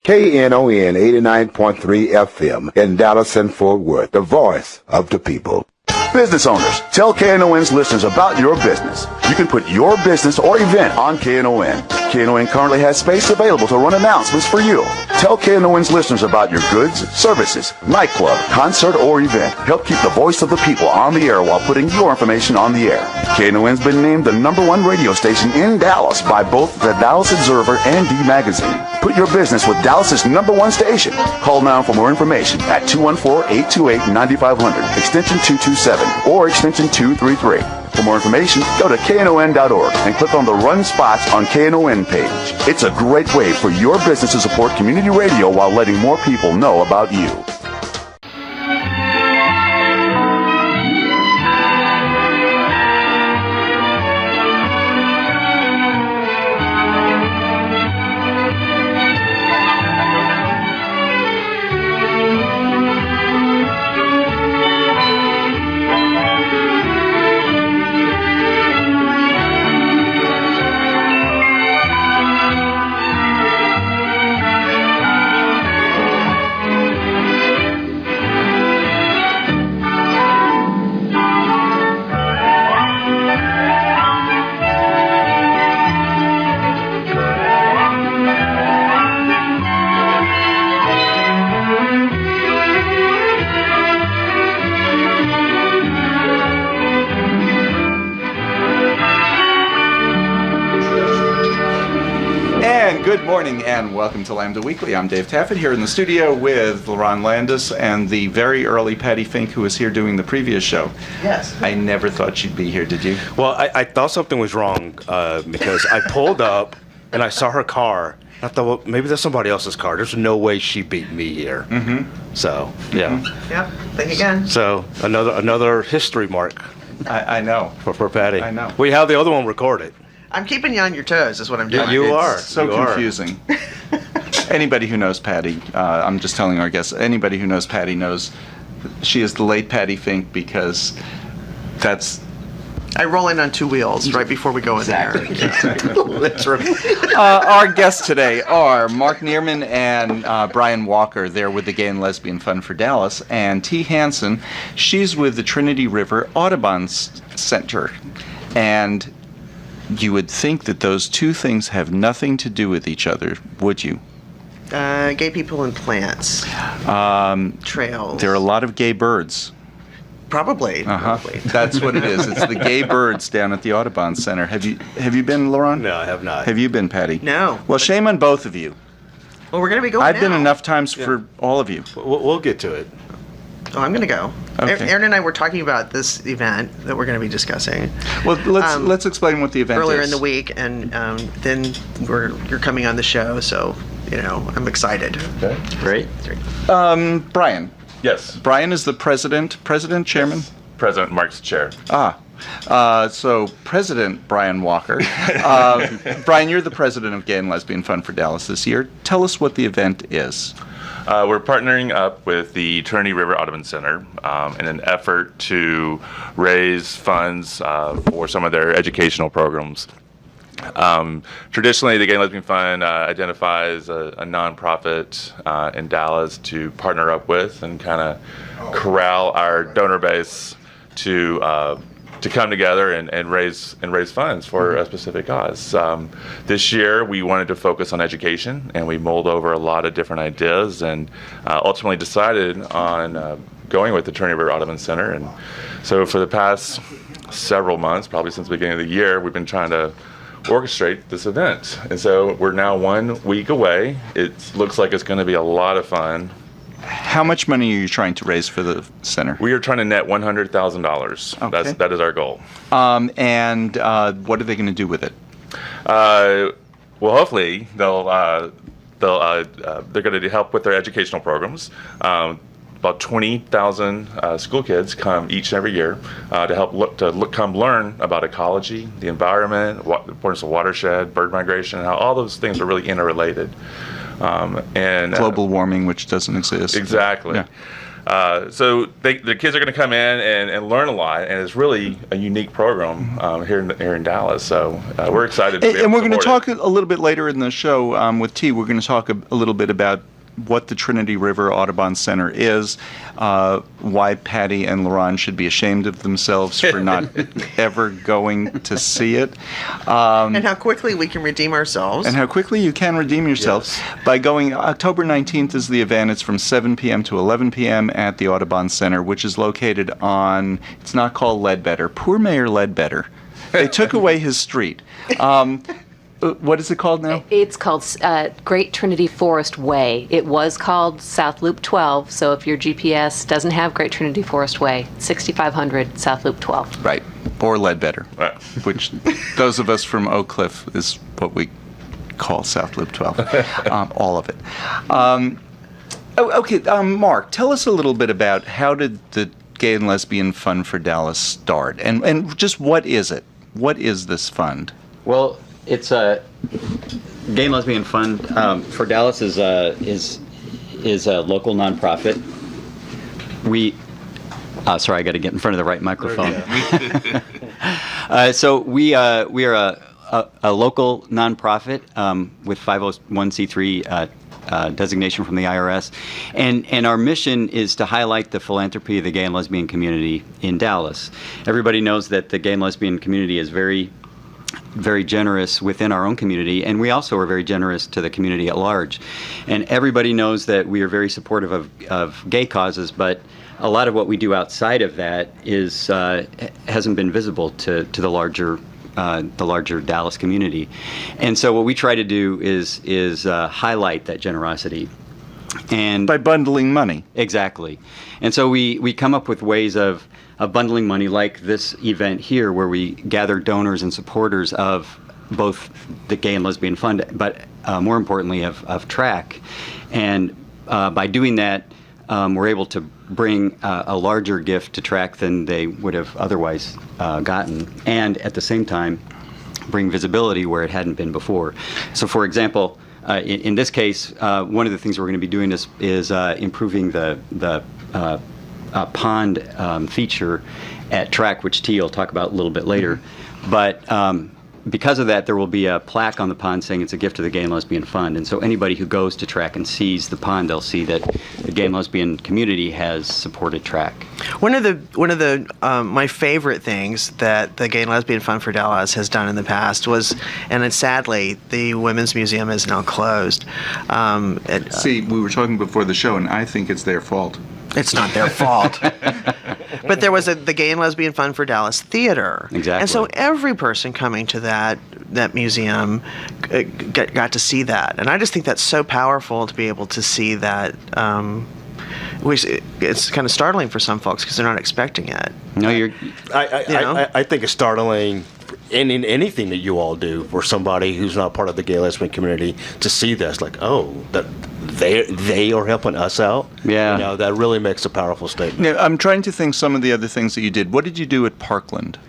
Knon 89.3 FM in Dallas and Fort Worth, the voice of the people. Business owners, tell KNON's listeners about your business. You can put your business or event on KNON. KNON currently has space available to run announcements for you. Tell KNON's listeners about your goods, services, nightclub, concert, or event. Help keep the voice of the people on the air while putting your information on the air. KNON's been named the #1 radio station in Dallas by both the Dallas Observer and D Magazine. Put your business with Dallas's #1 station. Call now for more information at 214-828-9500, extension 227, or extension 233. For more information, go to knon.org and click on the Run Spots on KNON page. It's a great way for your business to support community radio while letting more people know about you. Good morning and welcome to Lambda Weekly. I'm Dave Taffet here in the studio with Lerone Landis and the very early Patti Fink, who was here doing the previous show. Yes. I never thought she'd be here, did you? Well, I thought something was wrong because I pulled up and I saw her car. I thought, well, maybe that's somebody else's car. There's no way she beat me here. Mm-hmm. So, yeah. Mm-hmm. Yep. Think again. So another history mark. I know. For Patti. I know. We have the other one recorded. I'm keeping you on your toes, is what I'm doing. You It's are. so You confusing. Anybody who knows Patti, I'm just telling our guests, anybody who knows Patti knows she is the late Patti Fink because that's... I roll in on two wheels right before we go in there. That's right. Our guests today are Mark Niermann and Brian Walker. They're with the Gay and Lesbian Fund for Dallas. And T. Hanson, she's with the Trinity River Audubon Center. And you would think that those two things have nothing to do with each other, would you? Gay people and plants. Trails. There are a lot of gay birds. Probably. Probably. That's what it is. It's the gay birds down at the Audubon Center. Have you been, Lerone? No, I have not. Have you been, Patti? No. Well, shame on both of you. Well, we're going to be going I've now. been enough times for all of you. We'll get to it. Oh, I'm going to go. Okay. Aaron and I were talking about this event that we're going to be discussing. Well, let's explain what the event earlier is. in the week, and then you're coming on the show, so I'm excited. Okay. Great. Brian. Yes. Brian is the president, chairman? Yes. President Mark's chair. So President Brian Walker. Brian, you're the president of Gay and Lesbian Fund for Dallas this year. Tell us what the event is. We're partnering up with the Trinity River Audubon Center in an effort to raise funds for some of their educational programs. Traditionally, the Gay and Lesbian Fund identifies a nonprofit in Dallas to partner up with and kind of corral our donor base to come together and raise funds for a specific cause. This year, we wanted to focus on education, and we mulled over a lot of different ideas, and ultimately decided on going with the Trinity River Audubon Center. And so, for the past several months, probably since the beginning of the year, we've been trying to orchestrate this event. And so, we're now 1 week away. It looks like it's going to be a lot of fun. How much money are you trying to raise for the center? We are trying to net $100,000. Okay. That is our goal. And what are they going to do with it? Well, hopefully they're going to help with their educational programs. About 20,000 school kids come each and every year to come learn about ecology, the environment, the importance of watershed, bird migration, and how all those things are really interrelated. And global warming, which doesn't exist. Exactly. Yeah. So the kids are going to come in and learn a lot, and it's really a unique program here in Dallas. So we're excited to be able and we're to going to support talk a little bit later in the show with T. We're going to talk a little bit about what the Trinity River Audubon Center is, why Patti and Lerone should be ashamed of themselves for not ever going to see it. And how quickly we can redeem ourselves. And how quickly you can redeem yourself by going. October 19th is the event. It's from 7 p.m. to 11 p.m. at the Audubon Center, which is located on, it's not called Ledbetter. Poor Mayor Ledbetter. They took away his street. What is it called now? It's called Great Trinity Forest Way. It was called South Loop 12, so if your GPS doesn't have Great Trinity Forest Way, 6500 South Loop 12. Right. Or Ledbetter, Right. which those of us from Oak Cliff is what we call South Loop 12. All of it. Okay, Mark, tell us a little bit about how did the Gay and Lesbian Fund for Dallas start? And just what is it? What is this fund? Well, it's a Gay and Lesbian Fund for Dallas is a local nonprofit. Sorry, I got to get in front of the right microphone. So we are a local nonprofit with 501c3 designation from the IRS, and our mission is to highlight the philanthropy of the gay and lesbian community in Dallas. Everybody knows that the gay and lesbian community is very generous within our own community, and we also are very generous to the community at large. And everybody knows that we are very supportive of gay causes, but a lot of what we do outside of that is hasn't been visible to the larger Dallas community. And so what we try to do is highlight that generosity. And By bundling money. Exactly. And so we come up with ways of bundling money, like this event here, where we gather donors and supporters of both the Gay and Lesbian Fund, but more importantly of TRAC. And by doing that, we're able to bring a larger gift to TRAC than they would have otherwise gotten, and at the same time bring visibility where it hadn't been before. So for example, in this case, one of the things we're going to be doing is improving the pond feature at TRAC, which T will talk about a little bit later. But because of that, there will be a plaque on the pond saying it's a gift to the Gay and Lesbian Fund. And so anybody who goes to TRAC and sees the pond, they'll see that the gay and lesbian community has supported TRAC. One of the my favorite things that the Gay and Lesbian Fund for Dallas has done in the past was, and it's sadly, the Women's Museum is now closed. See, we were talking before the show, and I think it's their fault. It's not their fault. But there was the Gay and Lesbian Fund for Dallas Theater. Exactly. And so every person coming to that museum got to see that. And I just think that's so powerful to be able to see that. It's kind of startling for some folks because they're not expecting it. No, I think it's startling in anything that you all do for somebody who's not part of the gay lesbian community to see this, like, oh, that they are helping us out. Yeah. You know, that really makes a powerful statement. Now, I'm trying to think some of the other things that you did. What did you do at Parkland?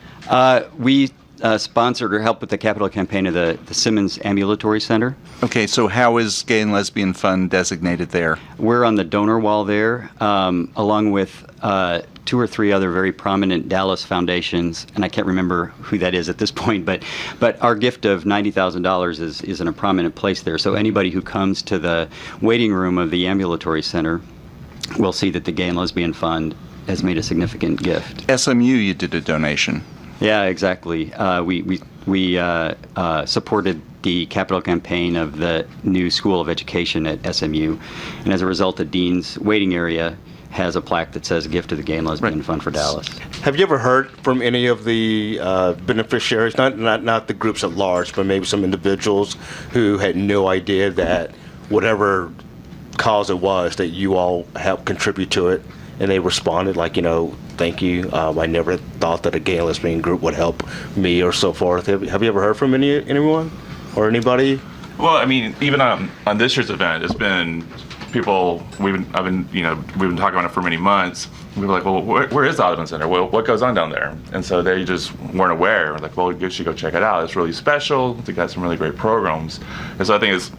We sponsored or helped with the capital campaign of the Simmons Ambulatory Center. Okay, so how is Gay and Lesbian Fund designated there? We're on the donor wall there, along with 2 or 3 other very prominent Dallas foundations, and I can't remember who that is at this point, but our gift of $90,000 is in a prominent place there. So anybody who comes to the waiting room of the ambulatory center will see that the Gay and Lesbian Fund has made a significant gift. SMU, you did a donation. Yeah, exactly. We supported the capital campaign of the new School of Education at SMU, and as a result, the dean's waiting area has a plaque that says "Gift to the Gay and Lesbian Fund for Dallas." Have you ever heard from any of the beneficiaries, not the groups at large, but maybe some individuals who had no idea that whatever cause it was, that you all helped contribute to it, and they responded like, thank you. I never thought that a gay and lesbian group would help me, or so forth. Have you ever heard from anyone or anybody? Well, I mean, even on this year's event, it's been people. We've been talking about it for many months. We were like, well, where is the Audubon Center? Well, what goes on down there? And so they just weren't aware. We're like, well, you should go check it out. It's really special. They got some really great programs. And so I think it's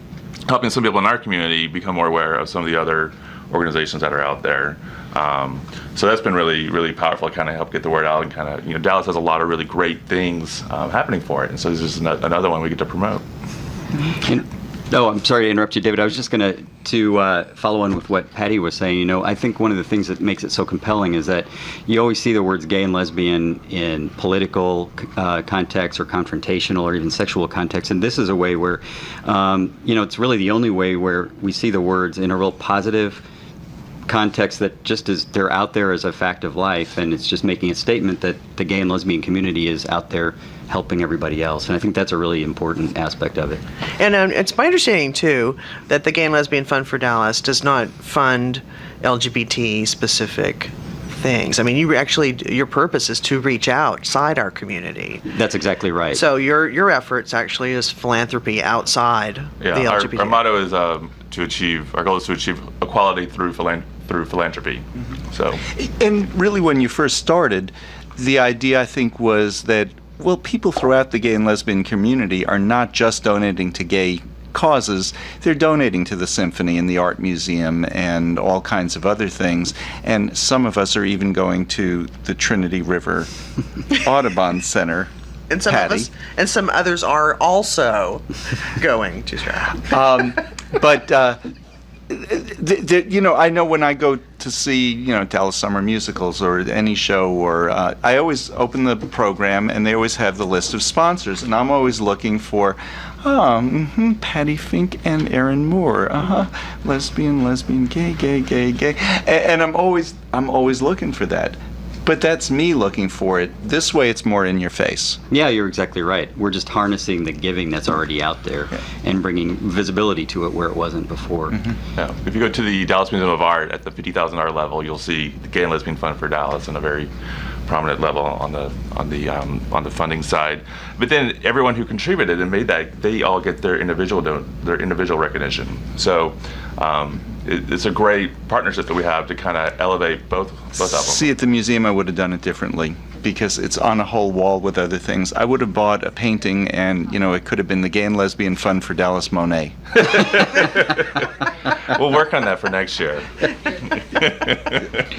helping some people in our community become more aware of some of the other organizations that are out there. So that's been really, really powerful to kind of help get the word out, and kind of, Dallas has a lot of really great things happening for it. And so this is another one we get to promote. I'm sorry to interrupt you, David. I was just going to follow on with what Patti was saying. I think one of the things that makes it so compelling is that you always see the words gay and lesbian in political context or confrontational or even sexual context. And this is a way where, it's really the only way where we see the words in a real positive context that just is, they're out there as a fact of life, and it's just making a statement that the gay and lesbian community is out there helping everybody else. And I think that's a really important aspect of it. And it's my understanding, too, that the Gay and Lesbian Fund for Dallas does not fund LGBT-specific things. I mean, your purpose is to reach outside our community. That's exactly right. So your efforts actually is philanthropy outside the LGBT. Our motto is our goal is to achieve equality through philanthropy. Mm-hmm. So, and really, when you first started, the idea, I think, was that, well, people throughout the gay and lesbian community are not just donating to gay causes, they're donating to the symphony and the art museum and all kinds of other things. And some of us are even going to the Trinity River Audubon Center. And some Patti. of us, and some others are also going to try. But I know when I go to see, Dallas Summer Musicals or any show, or I always open the program and they always have the list of sponsors, and I'm always looking for, Patti Fink and Aaron Moore, lesbian, gay, and I'm always looking for that. But that's me looking for it. This way, it's more in your face. Yeah, you're exactly right. We're just harnessing the giving that's already out there and bringing visibility to it where it wasn't before. Mm-hmm. Yeah. If you go to the Dallas Museum of Art at the $50,000 level, you'll see the Gay and Lesbian Fund for Dallas on a very prominent level on the funding side. But then everyone who contributed and made that, they all get their individual recognition. So. It's a great partnership that we have to kind of elevate both of them. See, at the museum, I would have done it differently because it's on a whole wall with other things. I would have bought a painting, and it could have been the Gay and Lesbian Fund for Dallas Monet. We'll work on that for next year.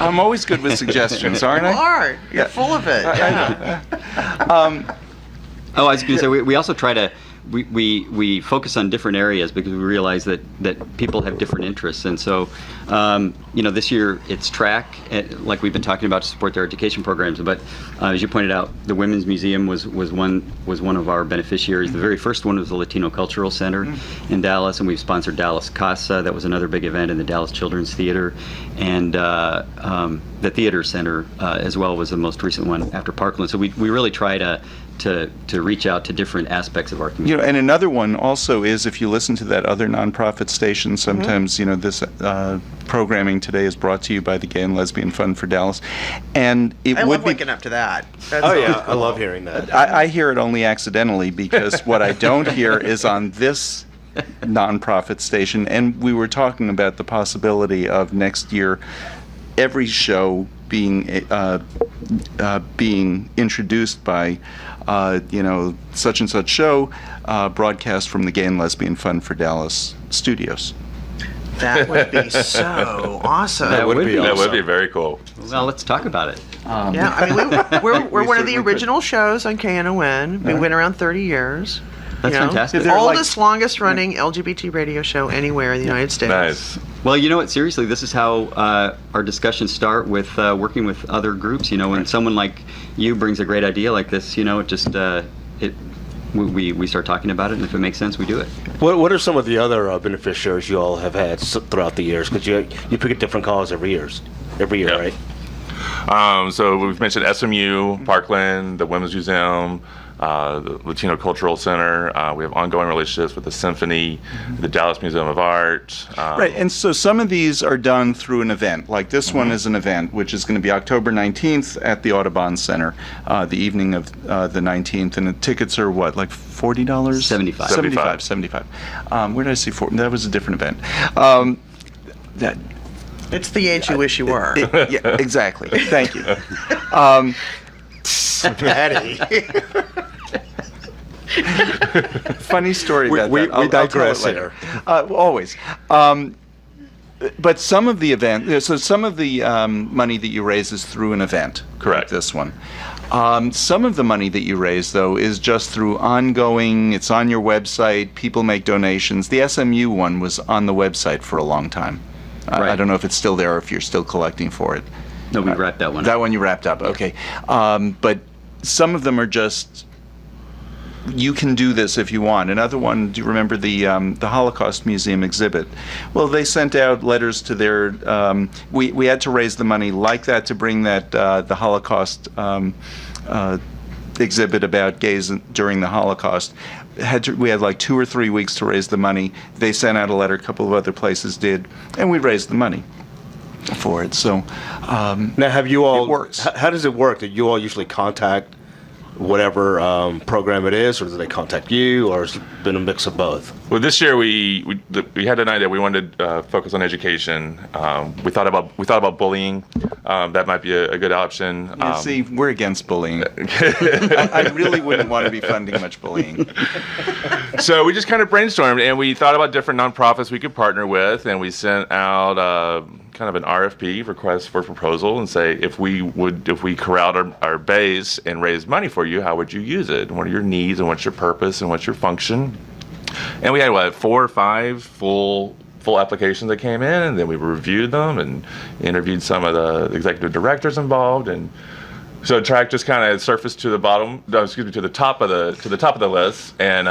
I'm always good with suggestions, aren't I? You are. You're full of it. Yeah. I was going to say, we also try to, we focus on different areas because we realize that people have different interests. And so, this year it's track, like we've been talking about, to support their education programs. But as you pointed out, the Women's Museum was one of our beneficiaries. The very first one was the Latino Cultural Center in Dallas, and we've sponsored Dallas Casa. That was another big event in the Dallas Children's Theater. And the Theater Center as well was the most recent one after Parkland. So we really try to reach out to different aspects of our community. And another one also is, if you listen to that other nonprofit station, sometimes this programming today is brought to you by the Gay and Lesbian Fund for Dallas, and I love waking up to that. That's cool. I love hearing that. I hear it only accidentally because what I don't hear is on this nonprofit station. And we were talking about the possibility of next year every show being introduced by such and such show, broadcast from the Gay and Lesbian Fund for Dallas studios. That would be so awesome. That would be awesome. That would be very cool. Well, let's talk about it. Yeah, I mean, we're one of the original shows on KNON. We've been around 30 years. That's fantastic. They're Oldest, longest running LGBT radio show anywhere in the United States. Nice. Well, you know what? Seriously, this is how our discussions start, with working with other groups. When someone like you brings a great idea like this, it just we start talking about it, and if it makes sense, we do it. What are some of the other beneficiaries you all have had throughout the years? Because you pick a different cause every year, Yep. right? So we've mentioned SMU, Parkland, the Women's Museum, the Latino Cultural Center. We have ongoing relationships with the Symphony, the Dallas Museum of Art. Right, and so some of these are done through an event. Like this one is an event, which is going to be October 19th at the Audubon Center, the evening of the 19th, and the tickets are what, like $40? $75. $75. Where did I see 40? That was a different event. That. It's the age you wish you were. Yeah, exactly. Thank you. Patty. Funny story about that. We digress here. Always. But some of the money that you raise is through an event. Correct. Like this one. Some of the money that you raise, though, is just through ongoing. It's on your website. People make donations. The SMU one was on the website for a long time. Right. I don't know if it's still there or if you're still collecting for it. No, we wrapped that one. That one you wrapped up. Okay. But some of them are just. You can do this if you want. Another one, do you remember the Holocaust Museum exhibit? Well, they sent out letters to their. We had to raise the money like that to bring that the Holocaust exhibit about gays during the Holocaust. We had like 2 or 3 weeks to raise the money. They sent out a letter. A couple of other places did, and we raised the money for it. So now, have you all? It works. How does it work? Do you all usually contact whatever program it is, or do they contact you, or has it been a mix of both? Well, this year we had an idea. We wanted to focus on education. We thought about bullying. That might be a good option. See, we're against bullying. I really wouldn't want to be funding much bullying. So we just kind of brainstormed, and we thought about different nonprofits we could partner with, and we sent out kind of an RFP, request for proposal, and say if we corralled our base and raised money for you, how would you use it? What are your needs, and what's your purpose, and what's your function? And we had 4 or 5 full applications that came in, and then we reviewed them and interviewed some of the executive directors involved, and so track just kind of surfaced to the to the top of the list. And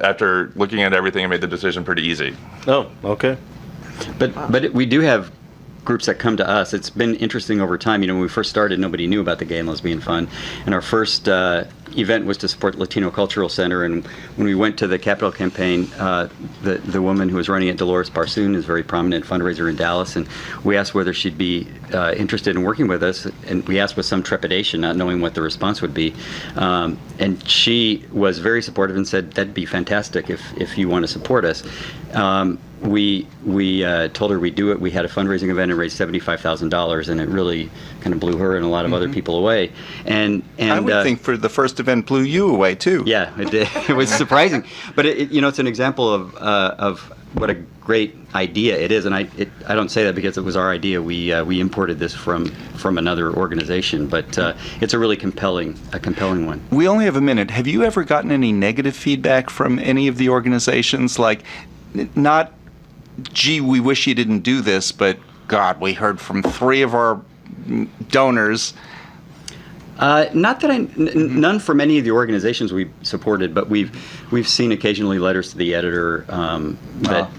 after looking at everything, I made the decision pretty easy. Oh, okay. But we do have groups that come to us. It's been interesting over time. When we first started, nobody knew about the Gay and Lesbian Fund, and our first event was to support Latino Cultural Center. And when we went to the Capitol campaign, the woman who was running it, Dolores Barsoon, is a very prominent fundraiser in Dallas, and we asked whether she'd be interested in working with us, and we asked with some trepidation, not knowing what the response would be. And she was very supportive and said, that'd be fantastic if you want to support us. We told her we'd do it. We had a fundraising event and raised $75,000, and it really kind of blew her and a lot of other people away. And I would think for the first event blew you away too. Yeah, it did. It was surprising, but it's an example of what a great idea it is. And I don't say that because it was our idea. We imported this from another organization, but it's a really compelling one. We only have a minute. Have you ever gotten any negative feedback from any of the organizations? Like, not, gee, we wish you didn't do this, but God, we heard from 3 of our donors. Not that none from any of the organizations we supported, but we've seen occasionally letters to the editor that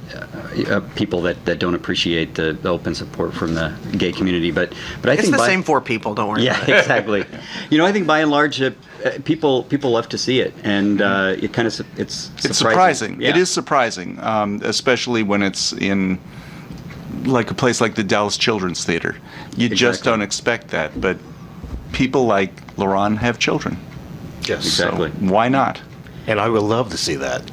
people that don't appreciate the open support from the gay community. But I think it's the same 4 people. Don't worry. Yeah, about it. Exactly. I think by and large, people love to see it, and it kind of it's surprising. Yeah. It is surprising, especially when it's in like a place like the Dallas Children's Theater. You just don't expect that, but people like Lerone have children. Yes, exactly. So why not? And I would love to see that.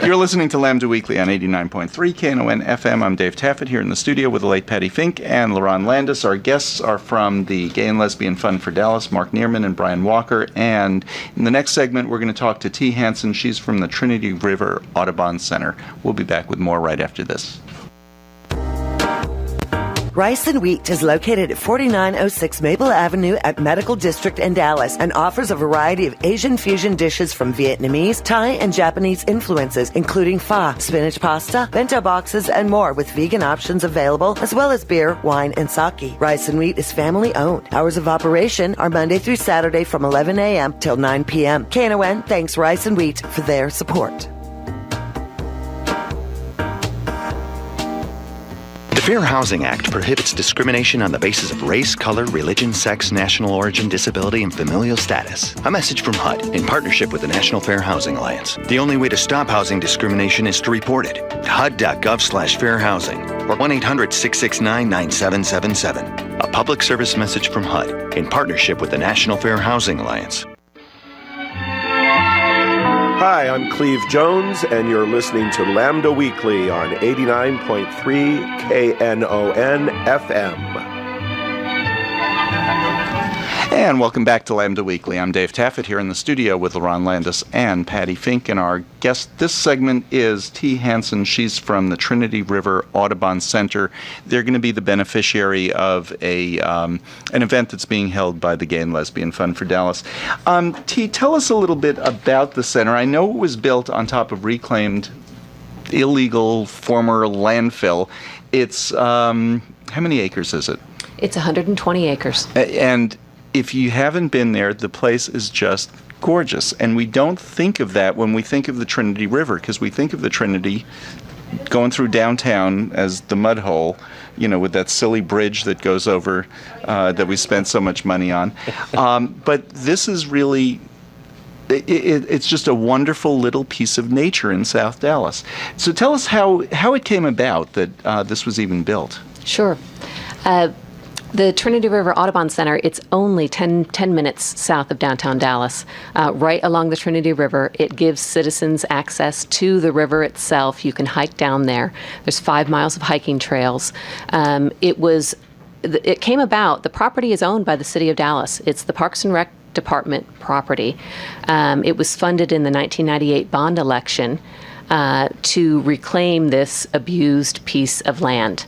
You're listening to Lambda Weekly on 89.3 Knon FM. I'm Dave Taffet here in the studio with the late Patti Fink and Lerone Landis. Our guests are from the Gay and Lesbian Fund for Dallas, Mark Niermann and Brian Walker. And in the next segment, we're going to talk to T. Hanson. She's from the Trinity River Audubon Center. We'll be back with more right after this. Rice and Wheat is located at 4906 Maple Avenue at Medical District in Dallas and offers a variety of Asian fusion dishes from Vietnamese, Thai, and Japanese influences, including pho, spinach pasta, bento boxes, and more with vegan options available, as well as beer, wine, and sake. Rice and Wheat is family owned. Hours of operation are Monday through Saturday from 11 a.m. till 9 p.m. Knon thanks Rice and Wheat for their support. The Fair Housing Act prohibits discrimination on the basis of race, color, religion, sex, national origin, disability, and familial status. A message from HUD in partnership with the National Fair Housing Alliance. The only way to stop housing discrimination is to report it. HUD.gov/fairhousing or 1-800-669-9777. A public service message from HUD in partnership with the National Fair Housing Alliance. Hi, I'm Cleve Jones, and you're listening to Lambda Weekly on 89.3 KNON FM. And welcome back to Lambda Weekly. I'm Dave Taffet here in the studio with Lerone Landis and Patti Fink, and our guest this segment is T. Hanson. She's from the Trinity River Audubon Center. They're going to be the beneficiary of an event that's being held by the Gay and Lesbian Fund for Dallas. T, tell us a little bit about the center. I know it was built on top of reclaimed, illegal, former landfill. It's, how many acres is it? It's 120 acres. And if you haven't been there, the place is just gorgeous. And we don't think of that when we think of the Trinity River, because we think of the Trinity going through downtown as the mud hole, with that silly bridge that goes over that we spent so much money on. But this is really, it's just a wonderful little piece of nature in South Dallas. So tell us how it came about that this was even built. Sure. The Trinity River Audubon Center, it's only 10 minutes south of downtown Dallas, right along the Trinity River. It gives citizens access to the river itself. You can hike down there. There's 5 miles of hiking trails. It came about, the property is owned by the city of Dallas. It's the Parks and Rec Department property. It was funded in the 1998 bond election to reclaim this abused piece of land.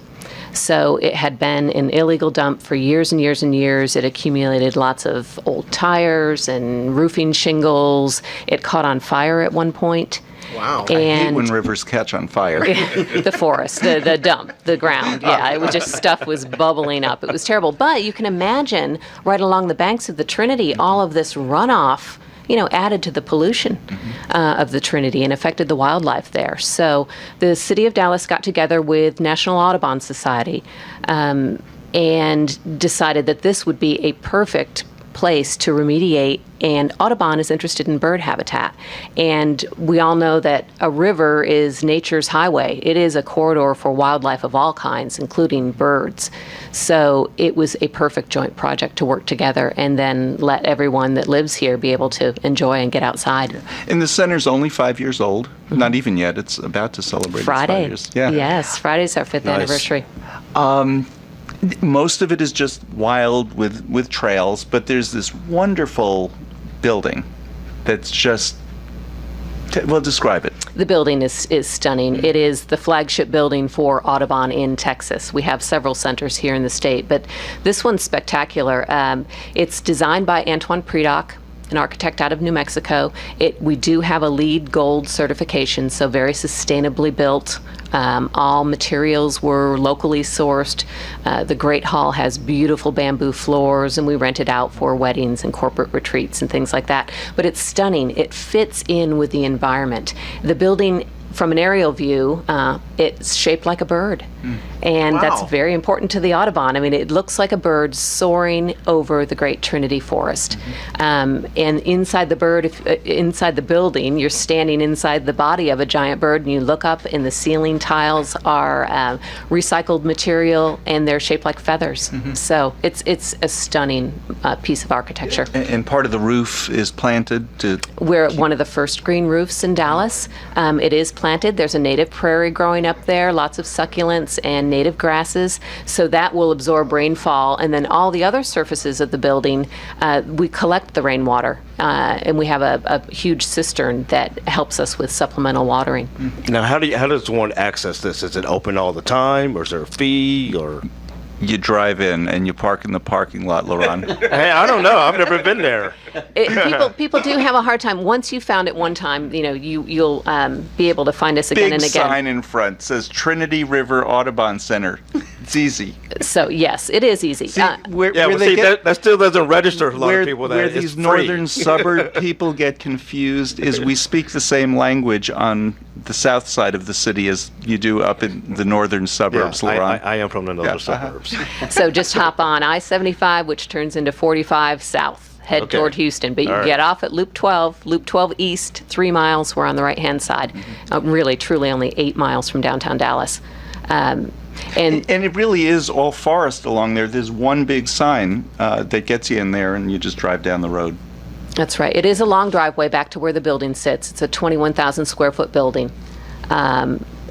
So it had been an illegal dump for years and years and years. It accumulated lots of old tires and roofing shingles. It caught on fire at one point. Wow. I hate when rivers catch on fire. The forest, the dump, the ground. Yeah, it was just stuff was bubbling up. It was terrible. But you can imagine right along the banks of the Trinity, all of this runoff, added to the pollution of the Trinity and affected the wildlife there. So the city of Dallas got together with National Audubon Society and decided that this would be a perfect place to remediate, and Audubon is interested in bird habitat. And we all know that a river is nature's highway. It is a corridor for wildlife of all kinds, including birds. So it was a perfect joint project to work together and then let everyone that lives here be able to enjoy and get outside. And the center's only 5 years old. Not even yet. It's about to celebrate Friday. its 5 years. Yeah. Yes, Friday's our 5th anniversary. Most of it is just wild with trails, but there's this wonderful building that's just, describe it. The building is stunning. It is the flagship building for Audubon in Texas. We have several centers here in the state, but this one's spectacular. It's designed by Antoine Predock, an architect out of New Mexico. We do have a LEED Gold certification, so very sustainably built. All materials were locally sourced. The Great Hall has beautiful bamboo floors, and we rent it out for weddings and corporate retreats and things like that. But it's stunning. It fits in with the environment. The building, from an aerial view, it's shaped like a bird. And that's very important to the Audubon. I mean, it looks like a bird soaring over the Great Trinity Forest. And inside the building, you're standing inside the body of a giant bird, and you look up, and the ceiling tiles are recycled material, and they're shaped like feathers. So it's a stunning piece of architecture. And part of the roof is planted to... We're at one of the first green roofs in Dallas. It is planted. There's a native prairie growing up there, lots of succulents and native grasses, so that will absorb rainfall. And then all the other surfaces of the building, we collect the rainwater, and we have a huge cistern that helps us with supplemental watering. Now, how does one access this? Is it open all the time, or is there a fee, or? You drive in and you park in the parking lot, Lerone. Hey, I don't know. I've never been there. People do have a hard time. Once you found it one time, you'll be able to find us again and again. Big sign in front says Trinity River Audubon Center. It's easy. So yes, it is easy. See, that still doesn't register a lot of people. Where these northern suburb people get confused is we speak the same language on the south side of the city as you do up in the northern suburbs, Lerone. I am from the northern suburbs. So just hop on I-75, which turns into 45 south. Head toward Houston, but you get off at Loop 12 East, 3 miles. We're on the right-hand side. Really, truly only 8 miles from downtown Dallas. And it really is all forest along there. There's one big sign that gets you in there, and you just drive down the road. That's right. It is a long driveway back to where the building sits. It's a 21,000 square foot building.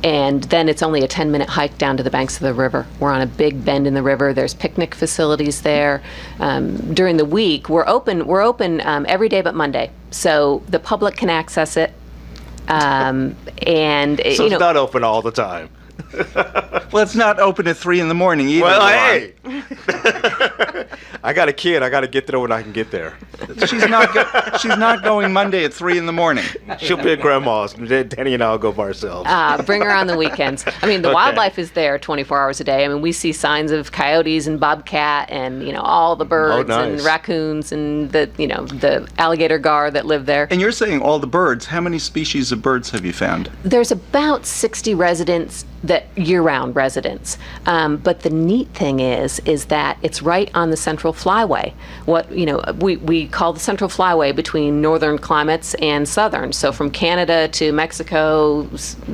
And then it's only a 10-minute hike down to the banks of the river. We're on a big bend in the river. There's picnic facilities there. During the week, we're open every day but Monday, so the public can access it. And So it's not open all the time. Well, it's not open at 3 in the morning either. Well, Ron. hey, I got a kid. I got to get there when I can get there. She's not going Monday at 3 in the morning. She'll be at grandma's. Danny and I'll go by ourselves. Bring her on the weekends. I mean, the wildlife is there 24 hours a day. I mean, we see signs of coyotes and bobcat and, all the birds and raccoons and the alligator gar that live there. And you're saying all the birds. How many species of birds have you found? There's about 60 residents, that year-round residents. But the neat thing is that it's right on the Central Flyway. We call the Central Flyway between northern climates and southern. So from Canada to Mexico,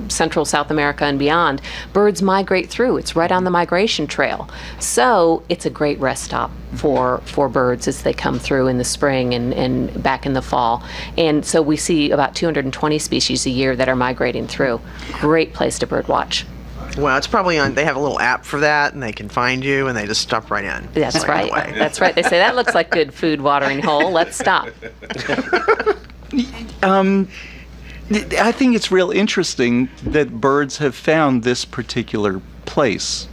Central South America and beyond, birds migrate through. It's right on the migration trail. So it's a great rest stop for birds as they come through in the spring and back in the fall. And so we see about 220 species a year that are migrating through. Great place to bird watch. Well, it's probably they have a little app for that, and they can find you, and they just stop right in. That's right. That's right. They say, that looks like good food watering hole. Let's stop. I think it's real interesting that birds have found this particular place.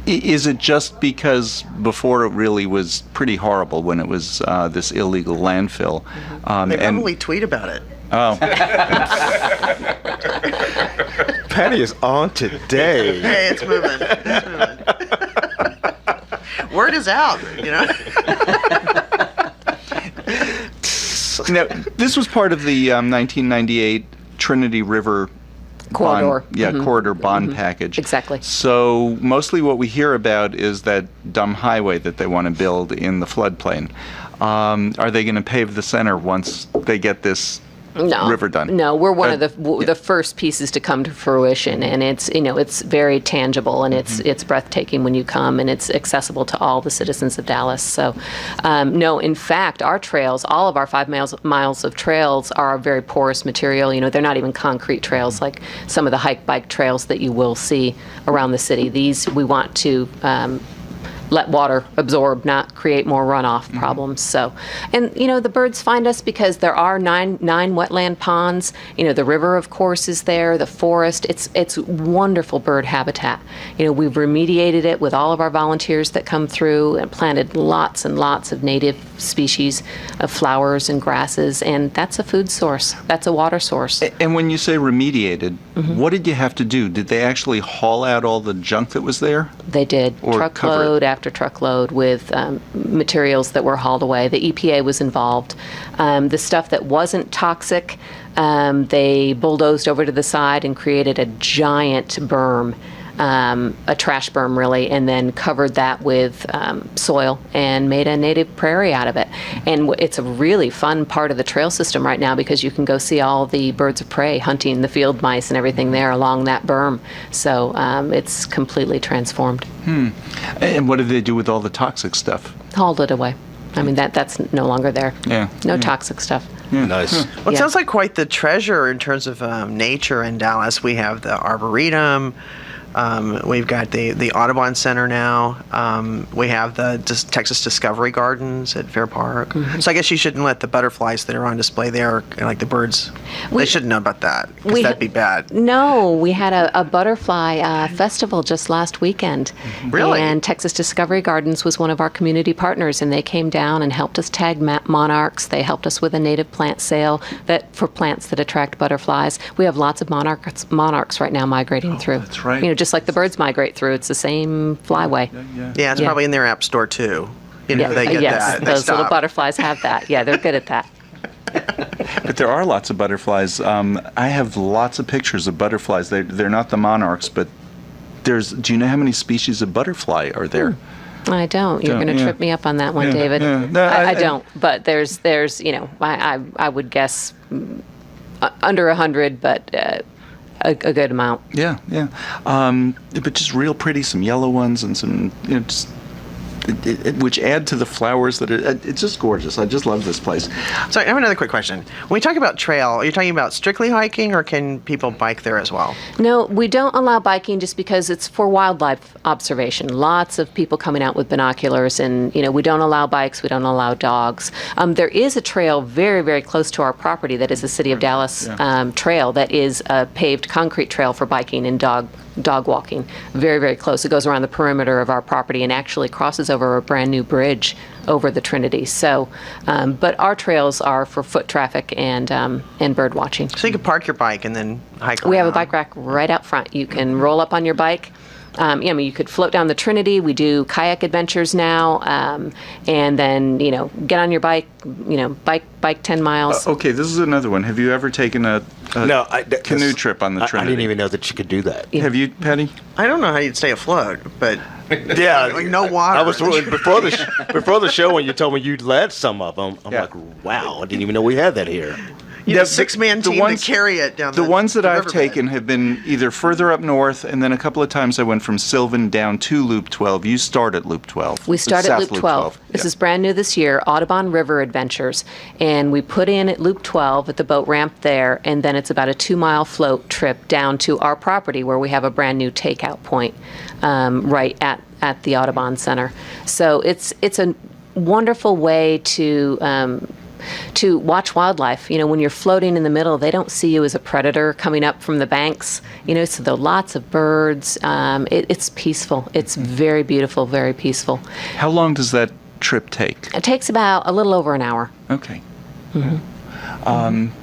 Is it just because before it really was pretty horrible when it was this illegal landfill? They probably tweet about it. Oh. Patti is on today. Hey, it's moving. Word is out, Now, this was part of the 1998 Trinity River corridor. Corridor bond package. Exactly. So mostly what we hear about is that dumb highway that they want to build in the floodplain. Are they going to pave the center once they get this river done? No, we're one of the first pieces to come to fruition, and it's it's very tangible, and it's breathtaking when you come, and it's accessible to all the citizens of Dallas. So, no, in fact, our trails, all of our 5 miles of trails, are very porous material. They're not even concrete trails like some of the hike-bike trails that you will see around the city. These we want to let water absorb, not create more runoff problems. So, and the birds find us because there are nine wetland ponds. The river, of course, is there. The forest. It's wonderful bird habitat. We've remediated it with all of our volunteers that come through and planted lots and lots of native species of flowers and grasses, and that's a food source. That's a water source. And when you say remediated, what did you have to do? Did they actually haul out all the junk that was there? They did. Or truckload after truckload with materials that were hauled away. The EPA was involved. The stuff that wasn't toxic, they bulldozed over to the side and created a giant berm, a trash berm really, and then covered that with soil and made a native prairie out of it. And it's a really fun part of the trail system right now because you can go see all the birds of prey hunting the field mice and everything there along that berm. So it's completely transformed. And what did they do with all the toxic stuff? Hauled it away. I mean, that's no longer there. Yeah. No toxic stuff. Yeah. Nice. Well, it sounds like quite the treasure in terms of nature in Dallas. We have the Arboretum. We've got the Audubon Center now. We have the Texas Discovery Gardens at Fair Park. So I guess you shouldn't let the butterflies that are on display there, like the birds, they shouldn't know about that, because that'd be bad. No, we had a butterfly festival just last weekend. Really? And Texas Discovery Gardens was one of our community partners, and they came down and helped us tag monarchs. They helped us with a native plant sale for plants that attract butterflies. We have lots of monarchs right now migrating through. That's right. Just like the birds migrate through, it's the same flyway. Yeah, it's probably in their app store too. They get that. Those little butterflies have that. Yeah, they're good at that. But there are lots of butterflies. I have lots of pictures of butterflies. They're not the monarchs, but do you know how many species of butterfly are there? I don't. You're going to trip me up on that one, David. Yeah. No, I don't. But there's I would guess under 100, but a good amount. Yeah. But just real pretty, some yellow ones and some, just which add to the flowers that it's just gorgeous. I just love this place. So I have another quick question. When we talk about trail, are you talking about strictly hiking, or can people bike there as well? No, we don't allow biking just because it's for wildlife observation. Lots of people coming out with binoculars, and we don't allow bikes, we don't allow dogs. There is a trail very, very close to our property that is the City of Dallas trail that is a paved concrete trail for biking and dog walking. Very, very close. It goes around the perimeter of our property and actually crosses over a brand new bridge over the Trinity. So, but our trails are for foot traffic and bird watching. So you can park your bike and then hike around. We have a bike rack right out front. You can roll up on your bike. You could float down the Trinity. We do kayak adventures now, and then get on your bike. Bike 10 miles. Okay, this is another one. Have you ever taken a canoe trip on the Trinity? I didn't even know that you could do that. Have you, Patti? I don't know how you'd stay afloat, but yeah, like no water. I was before the show when you told me you led some of them. I'm like, wow, I didn't even know we had that here. A six-man team to carry it down the ones that I've riverbed. taken have been either further up north, and then a couple of times I went from Sylvan down to Loop 12. You start at Loop 12. We start at Loop 12. This is brand new this year, Audubon River Adventures. And we put in at Loop 12 at the boat ramp there, and then it's about a 2-mile float trip down to our property where we have a brand new takeout point right at the Audubon Center. So it's a wonderful way to watch wildlife. When you're floating in the middle, they don't see you as a predator coming up from the banks. So there are lots of birds. It's peaceful. It's very beautiful, very peaceful. How long does that trip take? It takes about a little over an hour. Okay. And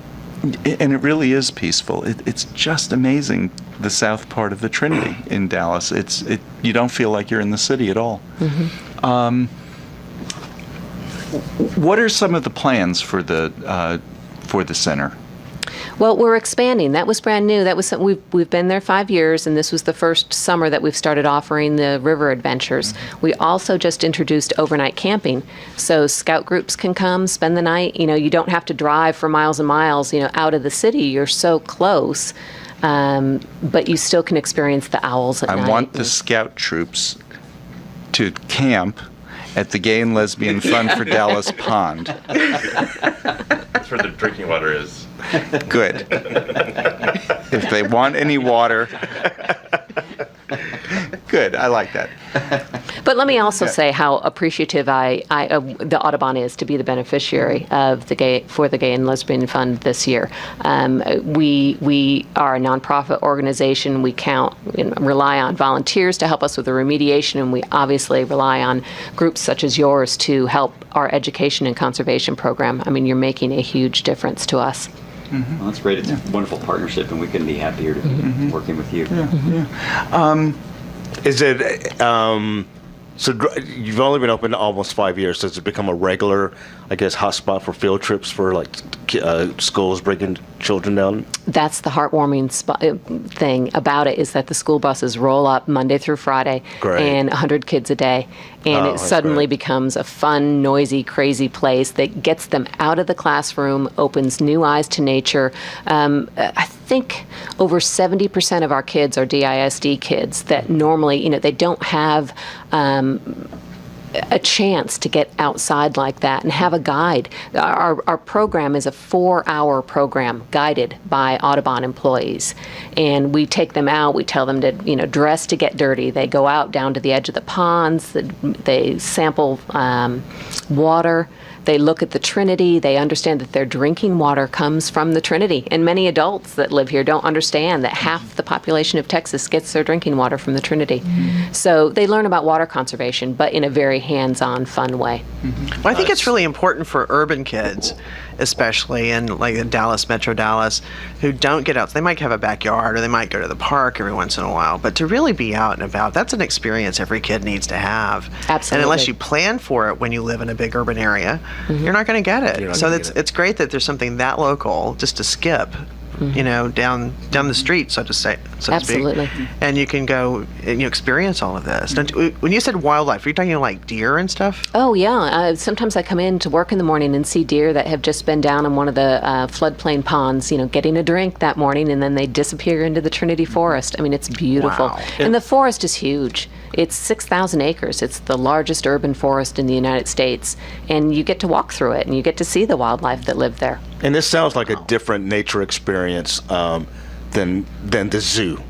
it really is peaceful. It's just amazing, the south part of the Trinity in Dallas. You don't feel like you're in the city at all. What are some of the plans for the center? Well, we're expanding. That was brand new. That was we've been there 5 years, and this was the first summer that we've started offering the river adventures. We also just introduced overnight camping, so scout groups can come spend the night. You don't have to drive for miles and miles. out of the city. You're so close, but you still can experience the owls at night. I want the scout troops to camp at the Gay and Lesbian Fund for Dallas Pond. That's where the drinking water is. Good. If they want any water, good. I like that. But let me also say how appreciative the Audubon is to be the beneficiary of the Gay and Lesbian Fund this year. We are a nonprofit organization. We rely on volunteers to help us with the remediation, and we obviously rely on groups such as yours to help our education and conservation program. You're making a huge difference to us. Well, that's great. It's a wonderful partnership, and we couldn't be happier to be working with you. Is it so? You've only been open almost 5 years. So has it become a regular, hotspot for field trips for schools bringing children down? That's the heartwarming thing about it, is that the school buses roll up Monday through Friday, and 100 kids a day, and it suddenly becomes a fun, noisy, crazy place that gets them out of the classroom, opens new eyes to nature. I think over 70% of our kids are DISD kids that normally, they don't have a chance to get outside like that and have a guide. Our program is a 4-hour program guided by Audubon employees, and we take them out. We tell them to dress to get dirty. They go out down to the edge of the ponds. They sample water. They look at the Trinity. They understand that their drinking water comes from the Trinity. And many adults that live here don't understand that half the population of Texas gets their drinking water from the Trinity. So they learn about water conservation, but in a very hands-on, fun way. Well, I think it's really important for urban kids, especially in Dallas, Metro Dallas, who don't get out. They might have a backyard, or they might go to the park every once in a while. But to really be out and about, that's an experience every kid needs to have. Absolutely. And unless you plan for it when you live in a big urban area, you're not going to get it. So it's great that there's something that local just to skip, down the street, so to say. Absolutely. And you can go and experience all of this. When you said wildlife, are you talking deer and stuff? Oh, yeah. Sometimes I come in to work in the morning and see deer that have just been down in one of the floodplain ponds, getting a drink that morning, and then they disappear into the Trinity Forest. It's beautiful. Wow. And the forest is huge. It's 6,000 acres. It's the largest urban forest in the United States, and you get to walk through it, and you get to see the wildlife that live there. And this sounds like a different nature experience than the zoo.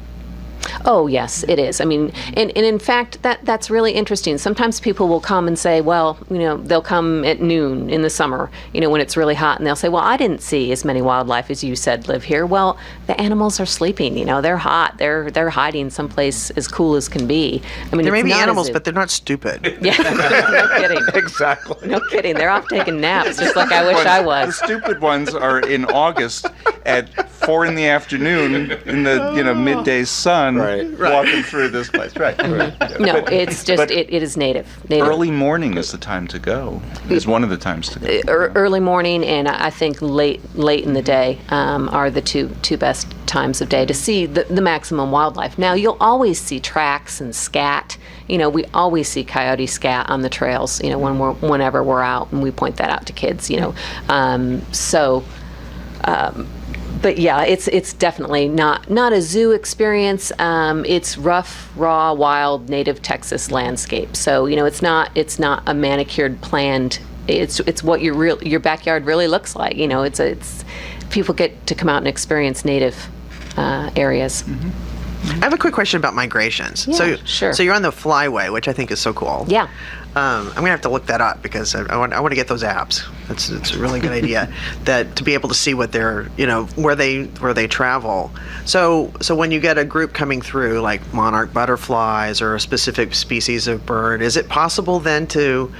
Oh, yes, it is. I mean, and in fact, that's really interesting. Sometimes people will come and say, well, they'll come at noon in the summer, when it's really hot, and they'll say, well, I didn't see as many wildlife as you said live here. Well, the animals are sleeping, they're hot. They're hiding someplace as cool as can be. I mean, there may be not animals, but they're not stupid. Yeah, no kidding. Exactly. No kidding. They're off taking naps, just like I wish I was. The stupid ones are in August at 4 in the afternoon in the midday sun, walking through this place. Right. No, it's just it is native. Early morning is the time to go. Is one of the times to go. Early morning, and I think late in the day are the two best times of day to see the maximum wildlife. Now you'll always see tracks and scat. We always see coyote scat on the trails. Whenever we're out, and we point that out to kids. But yeah, it's definitely not a zoo experience. It's rough, raw, wild, native Texas landscape. So it's not a manicured, planned. It's what your backyard really looks like. It's people get to come out and experience native areas. Mm-hmm. I have a quick question about migrations. Yeah, sure. So you're on the flyway, which I think is so cool. Yeah. I'm gonna have to look that up because I want to get those apps. It's a really good idea that to be able to see what they're where they travel. So when you get a group coming through like monarch butterflies or a specific species of bird, is it possible then to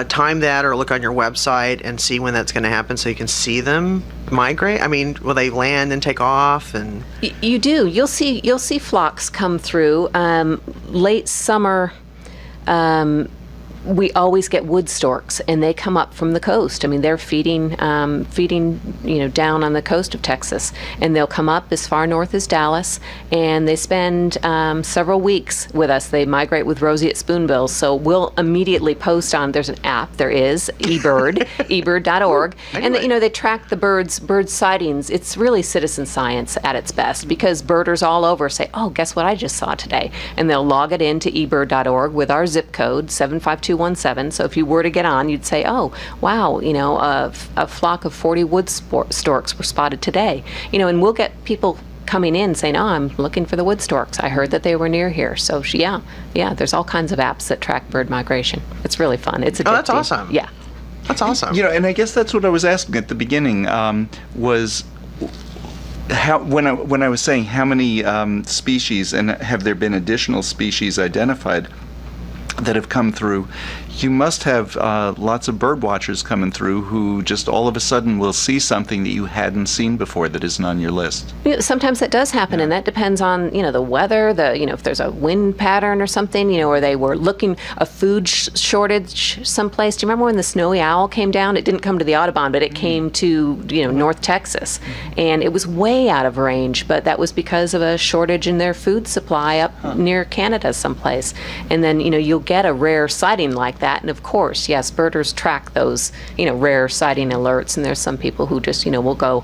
time that or look on your website and see when that's going to happen so you can see them migrate? I mean, will they land and take off? And you do. You'll see flocks come through late summer. We always get wood storks, and they come up from the coast. I mean, they're feeding down on the coast of Texas, and they'll come up as far north as Dallas, and they spend several weeks with us. They migrate with roseate spoonbills, so we'll immediately post on. There's an app. There is eBird, eBird.org, and they track the bird sightings. It's really citizen science at its best because birders all over say, "Oh, guess what I just saw today," and they'll log it into eBird.org with our zip code 75217. So if you were to get on, you'd say, oh, wow, a flock of 40 wood storks were spotted today. And we'll get people coming in saying, oh, I'm looking for the wood storks. I heard that they were near here. So yeah, there's all kinds of apps that track bird migration. It's really fun. It's addictive. Oh, that's awesome. Yeah. That's awesome. And I guess that's what I was asking at the beginning, was how when I was saying how many species and have there been additional species identified that have come through. You must have lots of bird watchers coming through who just all of a sudden will see something that you hadn't seen before that isn't on your list. Sometimes that does happen, and that depends on the weather, if there's a wind pattern or something, or they were looking a food shortage someplace. Do you remember when the snowy owl came down? It didn't come to the Audubon, but it came to North Texas, and it was way out of range. But that was because of a shortage in their food supply up near Canada someplace. And then you'll get a rare sighting like that. And of course, yes, birders track those, rare sighting alerts. And there's some people who just, will go,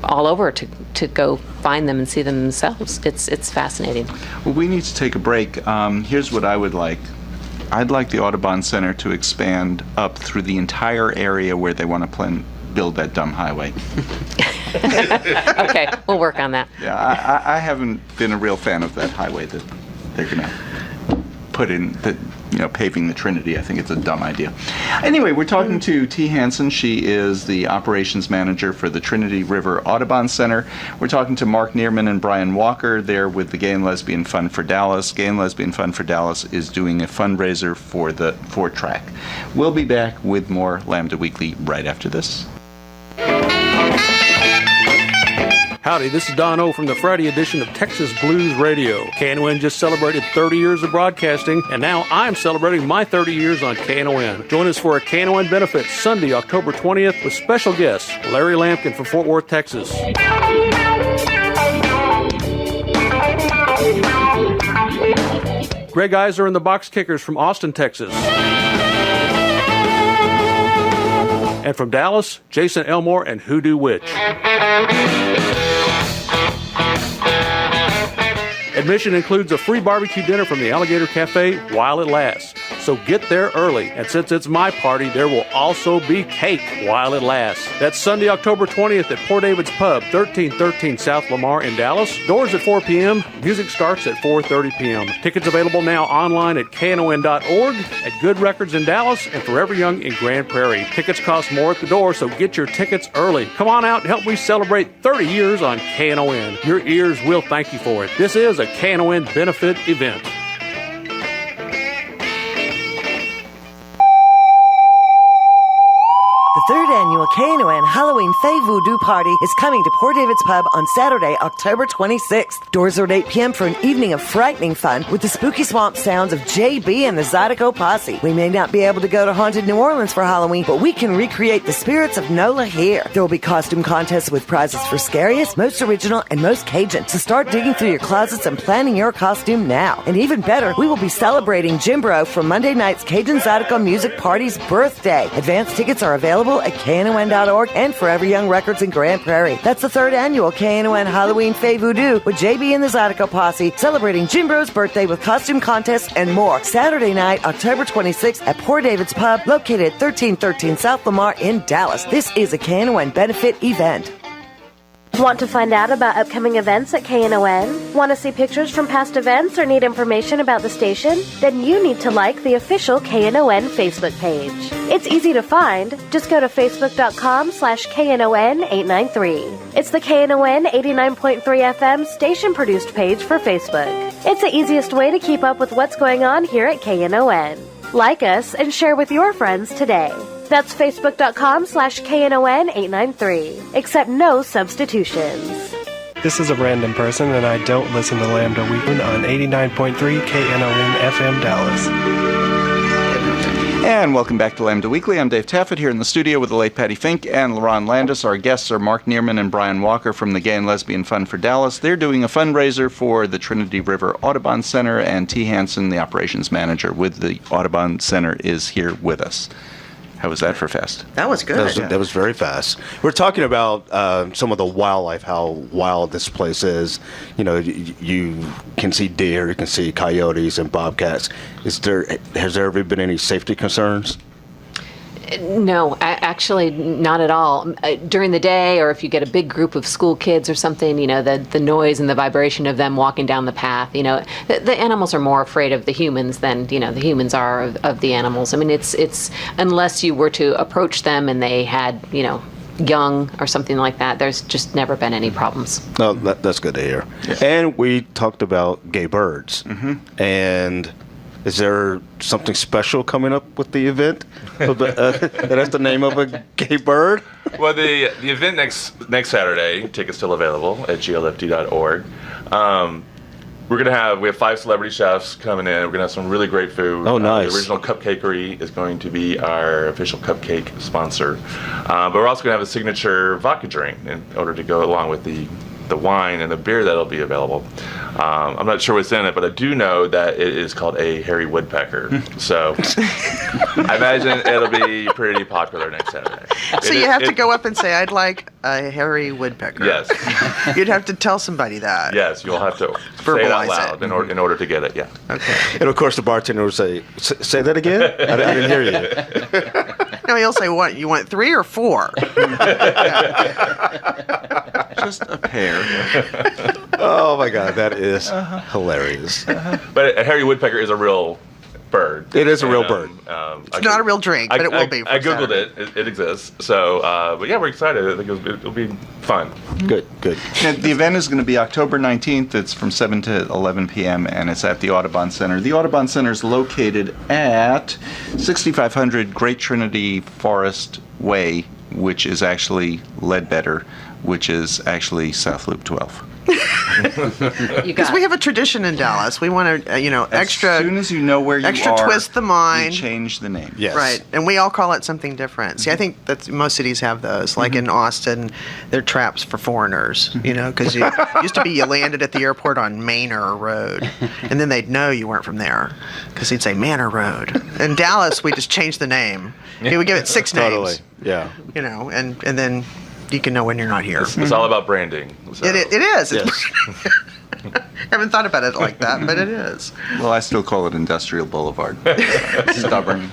all over to go find them and see them themselves. It's fascinating. Well, we need to take a break. Here's what I would like. I'd like the Audubon Center to expand up through the entire area where they want to build that dumb highway. Okay, we'll work on that. Yeah, I haven't been a real fan of that highway that they're going to put in, paving the Trinity. I think it's a dumb idea. Anyway, we're talking to T. Hanson. She is the operations manager for the Trinity River Audubon Center. We're talking to Mark Niermann and Brian Walker. They're with the Gay and Lesbian Fund for Dallas. Gay and Lesbian Fund for Dallas is doing a fundraiser for the 4-track. We'll be back with more Lambda Weekly right after this. Howdy, this is Don O from the Friday edition of Texas Blues Radio. KNON just celebrated 30 years of broadcasting, and now I'm celebrating my 30 years on KNON. Join us for a KNON benefit Sunday, October 20th, with special guests Larry Lampkin from Fort Worth, Texas. Greg Iser and the Box Kickers from Austin, Texas. And from Dallas, Jason Elmore and Hoodoo Witch. And Admission includes a free barbecue dinner from the Alligator Cafe while it lasts. So get there early. And since it's my party, there will also be cake while it lasts. That's Sunday, October 20th at Port David's Pub, 1313 South Lamar in Dallas. Doors at 4 p.m. Music starts at 4:30 p.m. Tickets available now online at knon.org, at Good Records in Dallas, and Forever Young in Grand Prairie. Tickets cost more at the door, so get your tickets early. Come on out and help me celebrate 30 years on KNON. Your ears will thank you for it. This is a KNON benefit event. The third annual KNON Halloween Fey Voodoo Party is coming to Port David's Pub on Saturday, October 26th. Doors are at 8 p.m. for an evening of frightening fun with the spooky swamp sounds of JB and the Zydeco Posse. We may not be able to go to Haunted New Orleans for Halloween, but we can recreate the spirits of NOLA here. There will be costume contests with prizes for scariest, most original, and most Cajun. So start digging through your closets and planning your costume now. And even better, we will be celebrating Jim Bro from Monday night's Cajun Zydeco Music Party's birthday. Advance tickets are available at knon.org and Forever Young Records in Grand Prairie. That's the third annual KNON Halloween Fey Voodoo with JB and the Zydeco Posse, celebrating Jim Bro's birthday with costume contests and more. Saturday night, October 26th at Port David's Pub, located at 1313 South Lamar in Dallas. This is a KNON benefit event. Want to find out about upcoming events at KNON? Want to see pictures from past events or need information about the station? Then you need to like the official KNON Facebook page. It's easy to find. Just go to facebook.com/KNON893. It's the KNON 89.3 FM station-produced page for Facebook. It's the easiest way to keep up with what's going on here at KNON. Like us and share with your friends today. That's facebook.com/KNON893. Accept no substitutions. This is a random person, and I don't listen to Lambda Weekly on 89.3 KNON FM Dallas. And welcome back to Lambda Weekly. I'm Dave Taffet here in the studio with the late Patti Fink and Lerone Landis. Our guests are Mark Niermann and Brian Walker from the Gay Lesbian Fund for Dallas. They're doing a fundraiser for the Trinity River Audubon Center, and T. Hanson, the operations manager with the Audubon Center, is here with us. How was that for fast? That was good. That was very fast. We're talking about some of the wildlife, how wild this place is. You know, you can see deer, you can see coyotes and bobcats. Has there ever been any safety concerns? No, actually not at all. During the day, or if you get a big group of school kids or something, you know, the noise and the vibration of them walking down the path, you know, the animals are more afraid of the humans than, you know, the humans are of the animals. I mean, it's unless you were to approach them and they had, you know, young or something like that, there's just never been any problems. No, that's good to hear. Yeah. And we talked about gay birds. Mm-hmm. And is there something special coming up with the event? That's the name of a gay bird? Well, the event next Saturday, tickets still available at glfd.org. We have 5 celebrity chefs coming in. We're going to have some really great food. Oh, nice. The Original Cupcakery is going to be our official cupcake sponsor. But we're also going to have a signature vodka drink in order to go along with the wine and the beer that'll be available. I'm not sure what's in it, but I do know that it is called a hairy woodpecker. So I imagine it'll be pretty popular next Saturday. So you have to go up and say, I'd like a hairy woodpecker. Yes. You'd have to tell somebody that. Yes, you'll have to say it out loud in order to get it, yeah. Okay. And of course the bartender will say that again? I didn't hear you. No, he'll say, what, you want 3 or 4? Just a pair. Oh my God, that is hilarious. But a hairy woodpecker is a real bird. It is a real bird. It's not a real drink, but it will be. I Googled it. It exists. So, but yeah, we're excited. I think it'll be fun. Good. And the event is going to be October 19th. It's from 7 to 11 p.m. and it's at the Audubon Center. The Audubon Center is located at 6500 Great Trinity Forest Way, which is actually Ledbetter, which is actually South Loop 12. Because we have a tradition in Dallas. We want to, extra. As soon as you know where you extra are, twist the mind. You change the name. Yes. Right, and we all call it something different. See, I think that most cities have those. Like in Austin, they're traps for foreigners. Because you used to be you landed at the airport on Manor Road, and then they'd know you weren't from there because he'd say Manor Road. In Dallas, we just changed the name. We would give it 6 names. Totally. Yeah. And then you can know when you're not here. It's all about branding. So. It is. Yes. haven't thought about it like that, but it is. Well, I still call it Industrial Boulevard. Stubborn.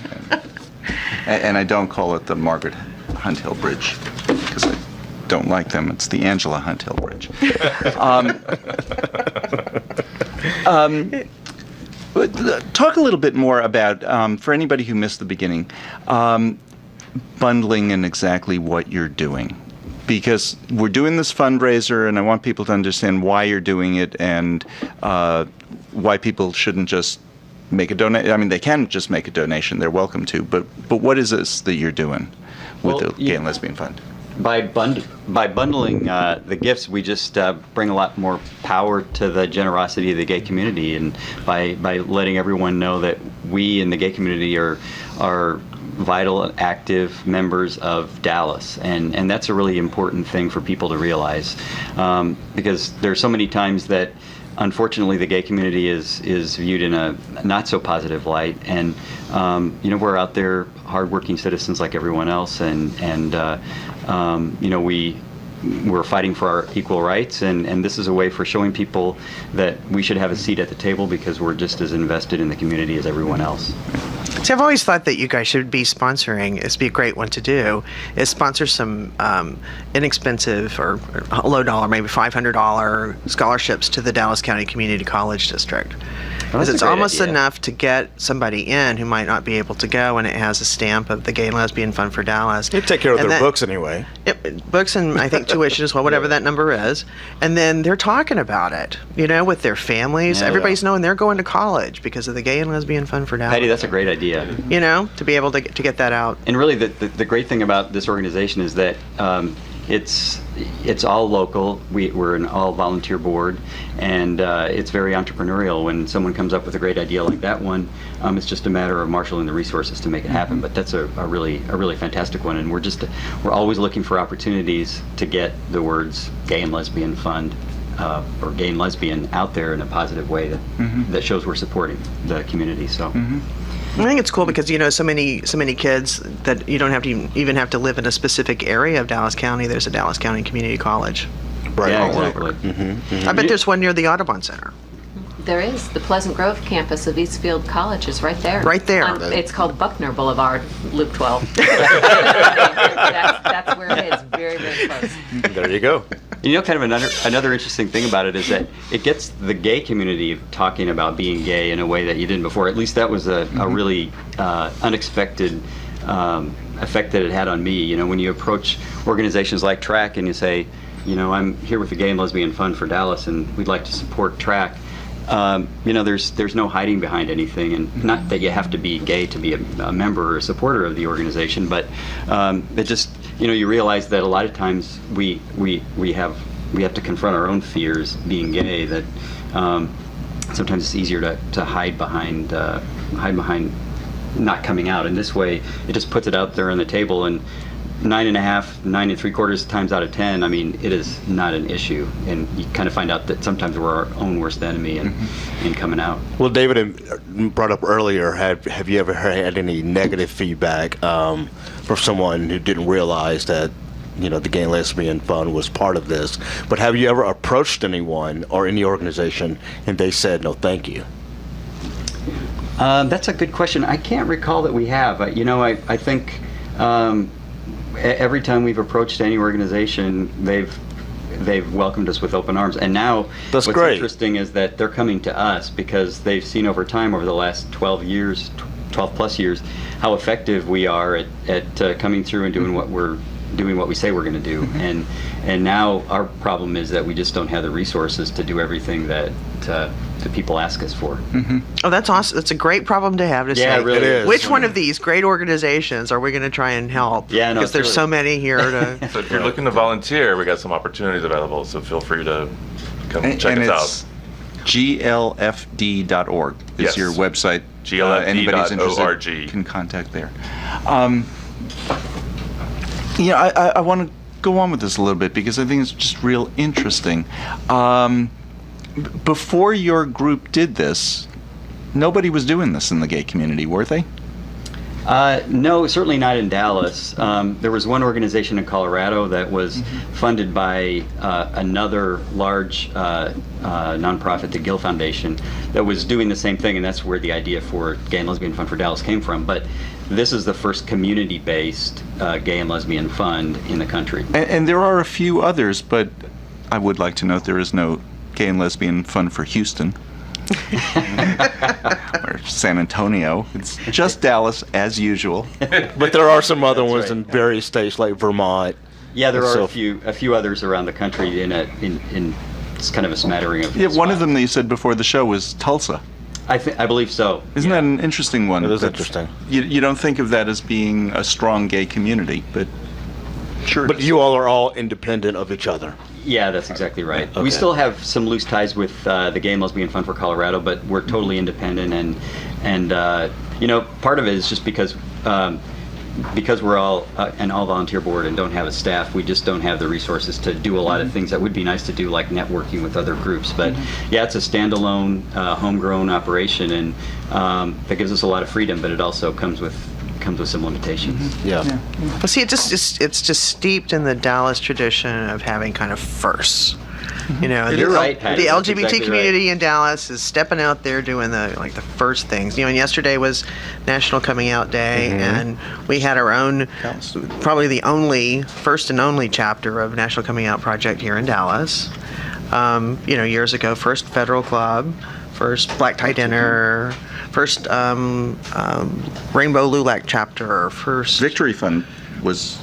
And I don't call it the Margaret Hunt Hill Bridge because I don't like them. It's the Angela Hunt Hill Bridge. Talk a little bit more about, for anybody who missed the beginning, bundling and exactly what you're doing. Because we're doing this fundraiser, and I want people to understand why you're doing it and why people shouldn't just make a donation. I mean, they can just make a donation; they're welcome to. But what is this that you're doing with the Gay and Lesbian Fund? By bundling the gifts, we just bring a lot more power to the generosity of the gay community, and by letting everyone know that we in the gay community are vital and active members of Dallas, and that's a really important thing for people to realize, because there's so many times that unfortunately the gay community is viewed in a not so positive light, and we're out there hardworking citizens like everyone else, and we're fighting for our equal rights, and this is a way for showing people that we should have a seat at the table because we're just as invested in the community as everyone else. See, I've always thought that you guys should be sponsoring, it'd be a great one to do, is sponsor some inexpensive or low dollar, maybe $500 scholarships to the Dallas County Community College District. Because it's almost enough to get somebody in who might not be able to go, and it has a stamp of the Gay and Lesbian Fund for Dallas. They take care of their books anyway. Books and I think tuition as well, whatever that number is. And then they're talking about it, with their families. Everybody's knowing they're going to college because of the Gay and Lesbian Fund for Dallas. Patti, that's a great idea. To be able to get that out. And really, the great thing about this organization is that it's all local. We're an all volunteer board, and it's very entrepreneurial. When someone comes up with a great idea like that one, it's just a matter of marshaling the resources to make it happen. But that's a really fantastic one, and we're always looking for opportunities to get the words Gay and Lesbian Fund or Gay and Lesbian out there in a positive way that shows we're supporting the community. So. I think it's cool because so many kids that you don't have to even have to live in a specific area of Dallas County. There's a Dallas County Community College. Right. Yeah, exactly. I bet there's one near the Audubon Center. There is. The Pleasant Grove campus of Eastfield College is right there. Right there. It's called Buckner Boulevard, Loop 12. That's where it is. Very, very close. There you go. Kind of another interesting thing about it is that it gets the gay community talking about being gay in a way that you didn't before. At least that was a really unexpected effect that it had on me. When you approach organizations like TRAC and you say, I'm here with the Gay and Lesbian Fund for Dallas, and we'd like to support TRAC. There's no hiding behind anything, and not that you have to be gay to be a member or a supporter of the organization, but it just you realize that a lot of times we have to confront our own fears being gay. That sometimes it's easier to hide behind not coming out. And this way, it just puts it out there on the table, and 9 3/4 times out of 10, it is not an issue. And you kind of find out that sometimes we're our own worst enemy in coming out. Well, David brought up earlier, have you ever had any negative feedback from someone who didn't realize that the Gay and Lesbian Fund was part of this? But have you ever approached anyone or any organization and they said, no, thank you? That's a good question. I can't recall that we have. I think every time we've approached any organization, they've welcomed us with open arms. And now what's interesting is that they're coming to us because they've seen over time, over the last 12 plus years, how effective we are at coming through and doing what we say we're going to do. And now our problem is that we just don't have the resources to do everything that people ask us for. Oh, that's awesome. That's a great problem to have to say. Yeah, it really is. Which one of these great organizations are we going to try and help? Yeah, because there's so many here to. So if you're looking to volunteer, we got some opportunities available, so feel free to come check us out. glfd.org is your website. Anybody's interested can contact there. I want to go on with this a little bit because I think it's just real interesting. Before your group did this, nobody was doing this in the gay community, were they? No, certainly not in Dallas. There was one organization in Colorado that was funded by another large nonprofit, the Gill Foundation, that was doing the same thing, and that's where the idea for Gay and Lesbian Fund for Dallas came from. But this is the first community-based gay and lesbian fund in the country. And there are a few others, but I would like to note there is no Gay and Lesbian Fund for Houston. Or San Antonio. It's just Dallas as usual. But there are some other ones in various states like Vermont. Yeah, there are a few others around the country in it's kind of a smattering of. Yeah, one of them that you said before the show was Tulsa. I believe so. Isn't that an interesting one? It is interesting. You don't think of that as being a strong gay community, but sure. But you all are all independent of each other. Yeah, that's exactly right. Okay. We still have some loose ties with the Gay and Lesbian Fund for Colorado, but we're totally independent, and part of it is just because we're all an all-volunteer board and don't have a staff, we just don't have the resources to do a lot of things that would be nice to do, like networking with other groups. But yeah, it's a standalone, homegrown operation, and that gives us a lot of freedom, but it also comes with some limitations. Yeah. Well, see, it's just steeped in the Dallas tradition of having kind of firsts. You know, You're right, Patty. The That's LGBT exactly community in Dallas is stepping out there doing the first things. You know, and yesterday was National Coming Out Day, and we had our own, probably the first and only chapter of National Coming Out Project here in Dallas. Years ago, first Federal Club, first Black Tie Dinner, first Rainbow LULAC chapter, first Victory Fund was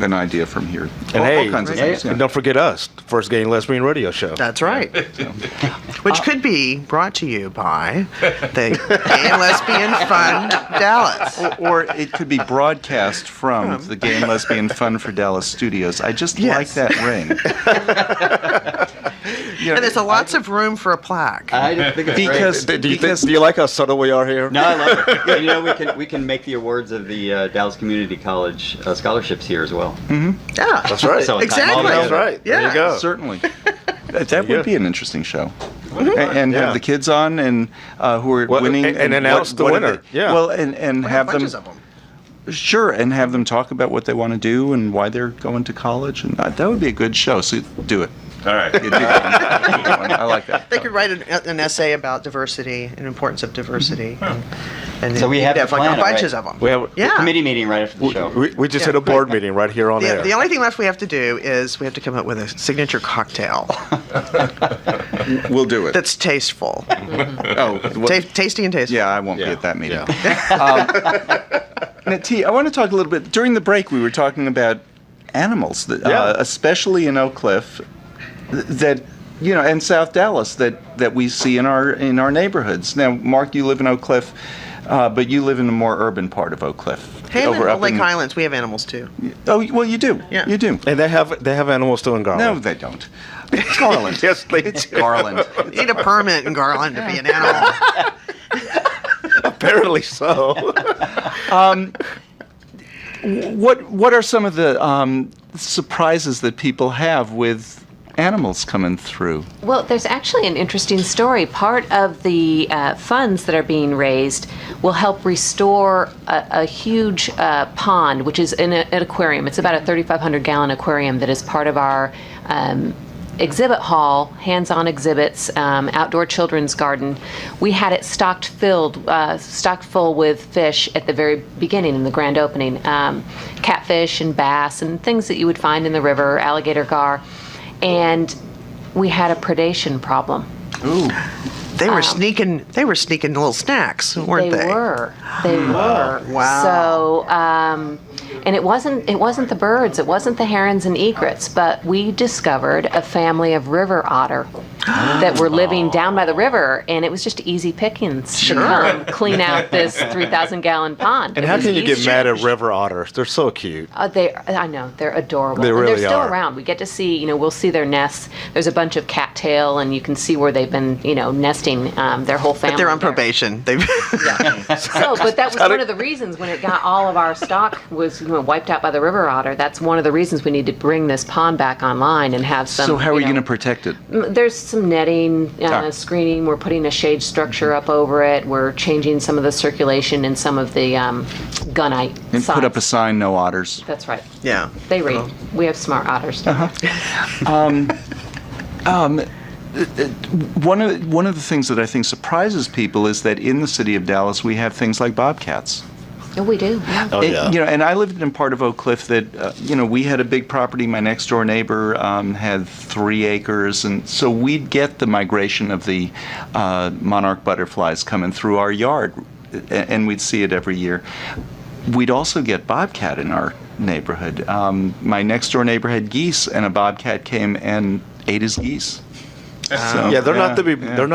an idea from here. And all kinds of things. And don't forget us, the first Gay and Lesbian radio show. That's right. Which could be brought to you by the Gay and Lesbian Fund Dallas. Or it could be broadcast from the Gay and Lesbian Fund for Dallas studios. I just like that ring. And there's lots of room for a plaque. I think it's great. Do you like how subtle we are here? No, I love it. You know, we can make the awards of the Dallas Community College scholarships here as well. Yeah, That's right. So exactly. That's right. Yeah. There you go. Certainly. That would be an interesting show. And have the kids on and who are winning. And announce the winner. Yeah. Well, and have them. Bunches of them. Sure, and have them talk about what they want to do and why they're going to college. And that would be a good show. So do it. All right. You do that one. I like that. They could write an essay about diversity and importance of diversity. And So we have to plan it, bunches right? of them. We have Committee meeting right after the show. we just had a board meeting right here on air. The only thing left we have to do is we have to come up with a signature cocktail We'll do it. that's tasteful. Tasty and tasteful. Yeah, I won't be at that meeting. Now, T, I want to talk a little bit. During the break, we were talking about animals, especially in Oak Cliff, that and South Dallas that we see in our neighborhoods. Now, Mark, you live in Oak Cliff, but you live in a more urban part of Oak Cliff. Up Lake Highlands, we have animals too. Oh, well, you do. Yeah. You do. And they have animals still in Garland. No, they don't. It's Garland. Yes, they It's Garland. You need a permit in Garland to be an animal. Apparently so. What are some of the surprises that people have with animals coming through? Well, there's actually an interesting story. Part of the funds that are being raised will help restore a huge pond, which is in an aquarium. It's about a 3,500-gallon aquarium that is part of our exhibit hall, hands-on exhibits, outdoor children's garden. We had it stocked full with fish at the very beginning in the grand opening. Catfish and bass and things that you would find in the river, alligator gar. And we had a predation problem. Ooh. They were sneaking little snacks, weren't they? They were. Wow. So, and it wasn't the birds, it wasn't the herons and egrets, but we discovered a family of river otter that were living down by the river, and it was just easy pickings to come clean out this 3,000-gallon pond. And how can you get mad at river otters? They're so cute. I know, they're adorable. They really and they're still are. around. We get to see, we'll see their nests. There's a bunch of cattail, and you can see where they've been, nesting their whole family. But they're on there. probation. But that was one of the reasons when it got all of our stock was wiped out by the river otter. That's one of the reasons we need to bring this pond back online and have some. So how are you going to protect it? There's some netting, screening. We're putting a shade structure up over it. We're changing some of the circulation in some of the gunite And signs. put up a sign, no otters. That's right. Yeah. They read. We have smart otters. One of the things that I think surprises people is that in the city of Dallas we have things like bobcats. Oh, we do. Yeah. Oh, yeah. You know, and I lived in part of Oak Cliff that we had a big property. My next door neighbor had 3 acres, and so we'd get the migration of the monarch butterflies coming through our yard, and we'd see it every year. We'd also get bobcat in our neighborhood. My next door neighbor had geese, and a bobcat came and ate his geese. So, Yeah, they're not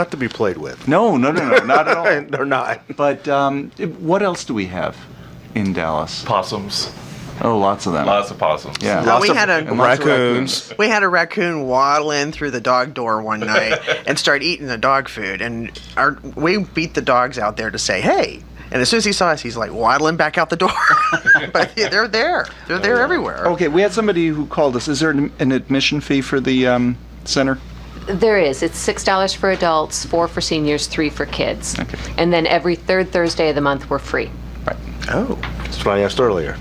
to be played with. No, not at all. They're not. But what else do we have in Dallas? Possums. Oh, lots of them. Lots of possums. Yeah. No, Lots we of- had a and lots of raccoons. We had a raccoon waddle in through the dog door one night and start eating the dog food, and we beat the dogs out there to say, "Hey!" And as soon as he saw us, he's like waddling back out the door. But yeah, they're there. They're there everywhere. Okay, we had somebody who called us. Is there an admission fee for the center? There is. It's $6 for adults, $4 for seniors, $3 for kids. Okay. And then every third Thursday of the month, we're free. Right. Oh, that's what I asked earlier.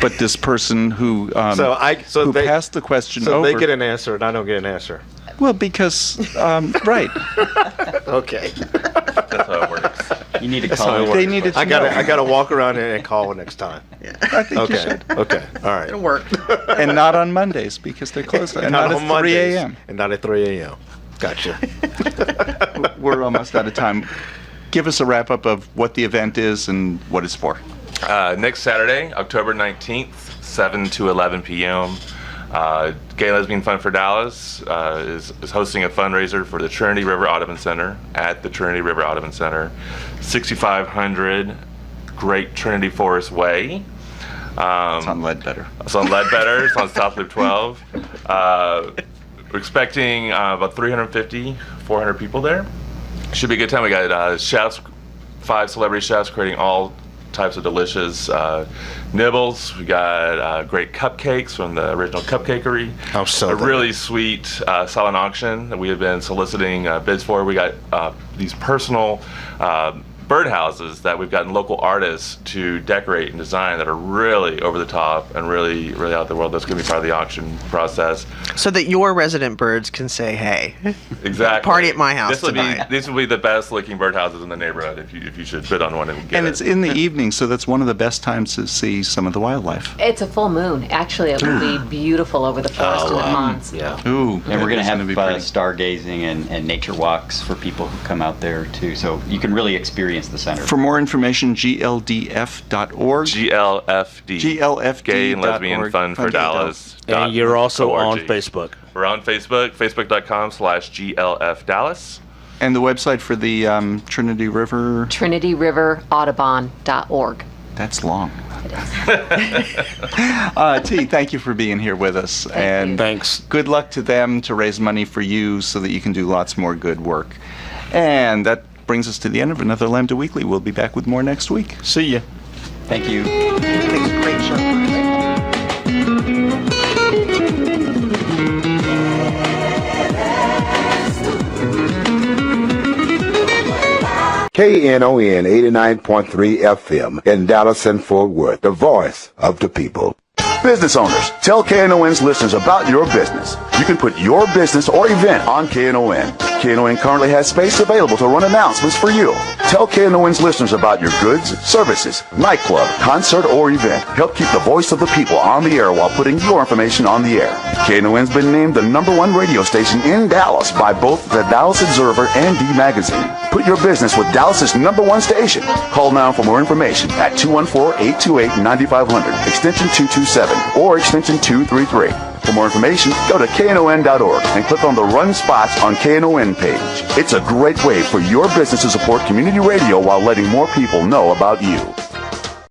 But this person who So they passed the question So over. they get an answer and I don't get an answer. Well, because right. Okay. That's how it works. You need to That's call how it in. works. They needed to I know. gotta walk around and call next time. I think you Okay. should. Okay. All right. It'll work. And not on Mondays because they're closed. And not on at 3 Mondays, a.m. And not at 3 a.m. Gotcha. We're almost out of time. Give us a wrap up of what the event is and what it's for. Next Saturday, October 19th, 7 to 11 p.m., Gay Lesbian Fund for Dallas is hosting a fundraiser for the Trinity River Audubon Center at the Trinity River Audubon Center, 6500 Great Trinity Forest Way. It's on Ledbetter. It's on Ledbetter. It's on South Loop 12. We're expecting about 350, 400 people there. Should be a good time. We got chefs, 5 celebrity chefs creating all types of delicious nibbles. We got great cupcakes from the original Cupcakery. I'm so a there. really sweet silent auction that we have been soliciting bids for. We got these personal birdhouses that we've gotten local artists to decorate and design that are really over the top and really, really out of the world. That's going to be part of the auction process. So that your resident birds can say, "Hey, Exactly. party at my house This will tonight." these will be the best looking birdhouses in the neighborhood if you should bid on one and get And it. it's in the evening, so that's one of the best times to see some of the wildlife. It's a full moon. Actually, it will be beautiful over the forest and the ponds. Yeah. Ooh. And we're going to it's have gonna be pretty. stargazing and nature walks for people who come out there too. So you can really experience the center. For more information, gldf.org. GLFD. GLFD. Gay and Lesbian Fund for Dallas. And you're also on .org. Facebook. We're on Facebook, facebook.com/GLF Dallas. And the website for the Trinity River. TrinityRiverAudubon.org. That's long. T, thank you for being here with us. And Thanks. good luck to them to raise money for you so that you can do lots more good work. And that brings us to the end of another Lambda Weekly. We'll be back with more next week. See ya. Thank you. Thanks, great show. KNON 89.3 FM in Dallas and Fort Worth, the voice of the people. Business owners, tell KNON's listeners about your business. You can put your business or event on KNON. KNON currently has space available to run announcements for you. Tell KNON's listeners about your goods, services, nightclub, concert, or event. Help keep the voice of the people on the air while putting your information on the air. KNON's been named the #1 radio station in Dallas by both the Dallas Observer and D Magazine. Put your business with Dallas's #1 station. Call now for more information at 214-828-9500, extension 227, or extension 233. For more information, go to knon.org and click on the Run Spots on KNON page. It's a great way for your business to support community radio while letting more people know about you.